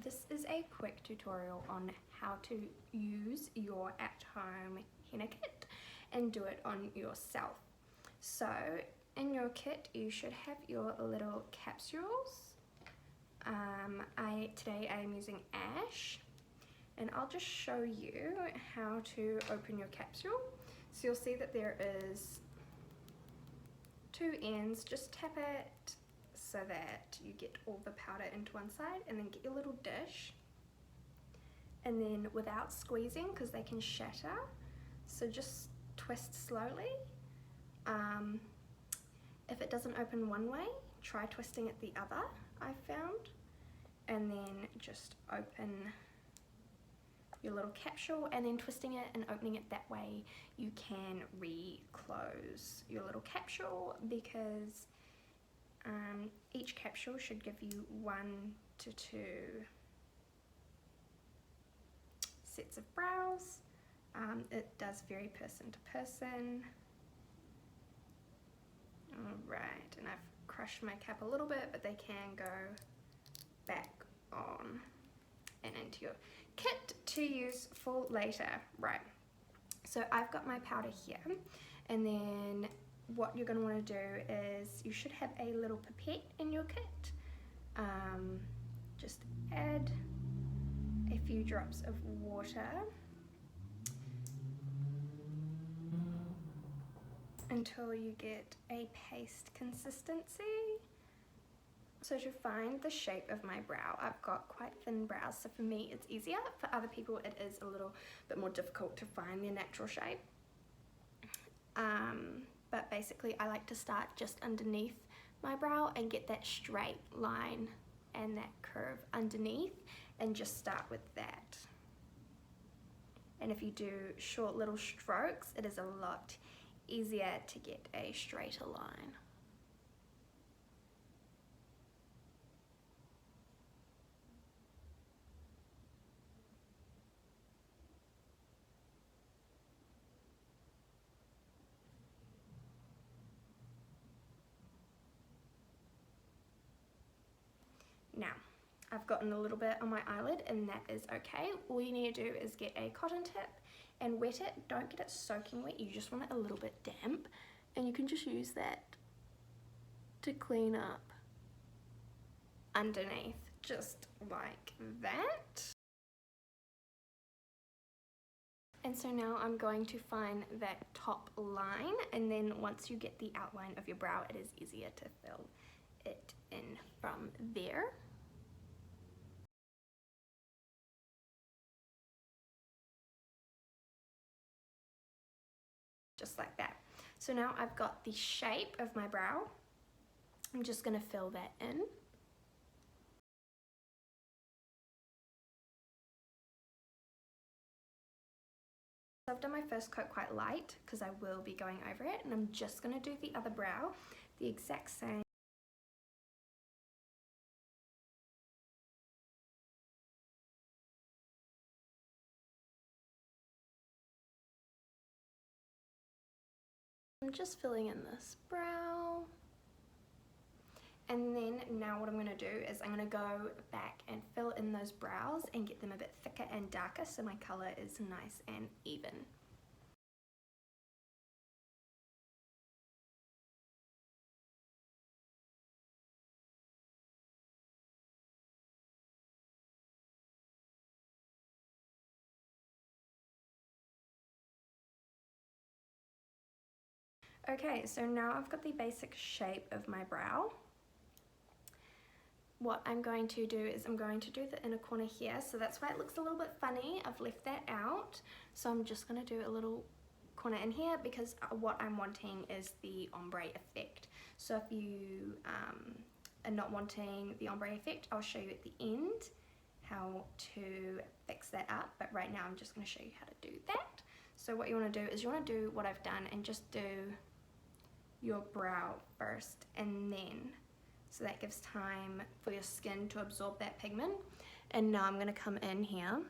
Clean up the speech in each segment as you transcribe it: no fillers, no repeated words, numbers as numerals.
this is a quick tutorial on how to use your at-home henna kit and do it on yourself. So in your kit you should have your little capsules. Today I am using ash, and I'll just show you how to open your capsule. So you'll see that there is two ends. Just tap it so that you get all the powder into one side, and then get your little dish, and then without squeezing because they can shatter, so just twist slowly. If it doesn't open one way, try twisting it the other, I've found, and then just open your little capsule, and then twisting it and opening it that way you can re-close your little capsule, because each capsule should give you 1 to 2 sets of brows. It does vary person to person. Alright, and I've crushed my cap a little bit, but they can go back on and into your kit to use for later. Right, so I've got my powder here, and then what you're going to want to do is you should have a little pipette in your kit. Just add a few drops of water until you get a paste consistency. So to find the shape of my brow, I've got quite thin brows, so for me it's easier. For other people it is a little bit more difficult to find their natural shape. But basically I like to start just underneath my brow and get that straight line and that curve underneath, and just start with that. And if you do short little strokes, it is a lot easier to get a straighter line. Now, I've gotten a little bit on my eyelid, and that is okay. All you need to do is get a cotton tip and wet it. Don't get it soaking wet, you just want it a little bit damp, and you can just use that to clean up underneath, just like that. And so now I'm going to find that top line, and then once you get the outline of your brow, it is easier to fill it in from there. Just like that. So now I've got the shape of my brow. I'm just going to fill that in. So I've done my first coat quite light because I will be going over it, and I'm just going to do the other brow the exact same. I'm just filling in this brow, and then now what I'm going to do is I'm going to go back and fill in those brows and get them a bit thicker and darker so my colour is nice and even. Okay, so now I've got the basic shape of my brow. What I'm going to do is I'm going to do the inner corner here, so that's why it looks a little bit funny. I've left that out, so I'm just going to do a little corner in here because what I'm wanting is the ombre effect. So if you are not wanting the ombre effect, I'll show you at the end how to fix that up, but right now I'm just going to show you how to do that. So what you want to do is you want to do what I've done and just do your brow first, and then so that gives time for your skin to absorb that pigment. And now I'm going to come in here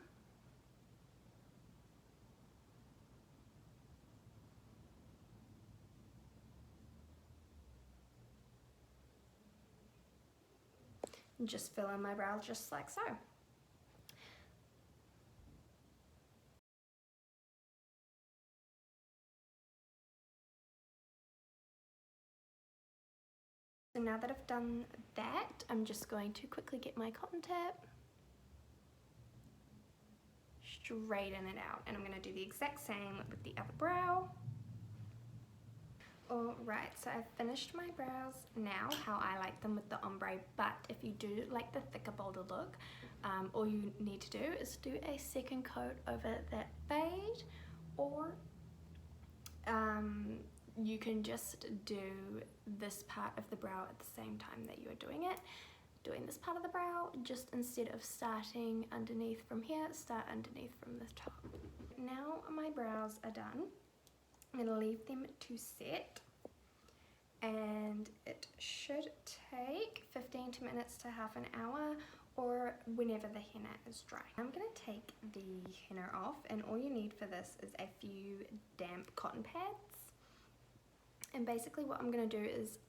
and just fill in my brow just like so. now that I've done that, I'm just going to quickly get my cotton tab, straighten it out, and I'm going to do the exact same with the other brow. Alright, so I've finished my brows now how I like them with the ombre, but if you do like the thicker, bolder look, all you need to do is do a second coat over that fade, or you can just do this part of the brow at the same time that you are doing it. Doing this part of the brow, just instead of starting underneath from here, start underneath from the top. Now my brows are done. I'm going to leave them to set, and it should take 15 minutes to half an hour, or whenever the henna is dry. I'm going to take the henna off, and all you need for this is a few damp cotton pads. And basically what I'm going to do is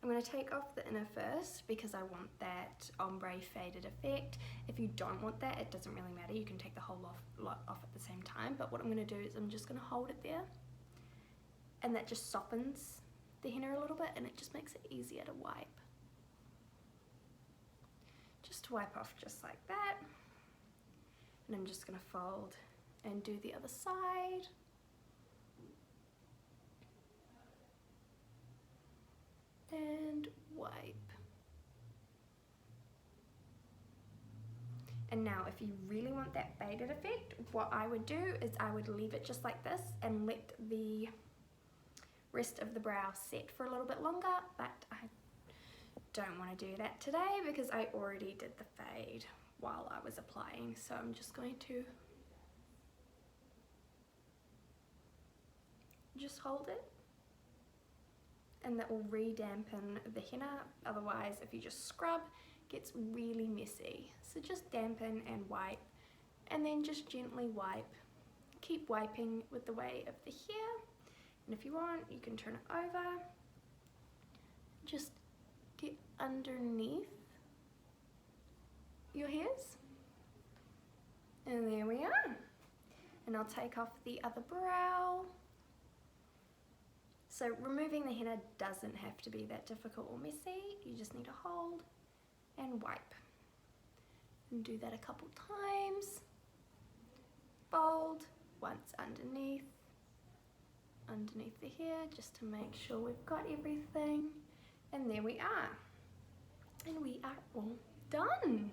I'm going to take off the inner first because I want that ombre faded effect. If you don't want that, it doesn't really matter. You can take the whole lot off at the same time. But what I'm going to do is I'm just going to hold it there, and that just softens the henna a little bit, and it just makes it easier to wipe. Just wipe off just like that. And I'm just going to fold and do the other side. And wipe. And now if you really want that faded effect, what I would do is I would leave it just like this and let the rest of the brow set for a little bit longer, but I don't want to do that today because I already did the fade while I was applying, so I'm just going to just hold it, and that will re-dampen the henna. Otherwise, if you just scrub, it gets really messy. So just dampen and wipe, and then just gently wipe. Keep wiping with the weight of the hair, and if you want, you can turn it over. Just get underneath your hairs, and there we are. And I'll take off the other brow. So removing the henna doesn't have to be that difficult or messy. You just need to hold and wipe. And do that a couple times. Fold once underneath the hair, just to make sure we've got everything. And there we are. And we are all done.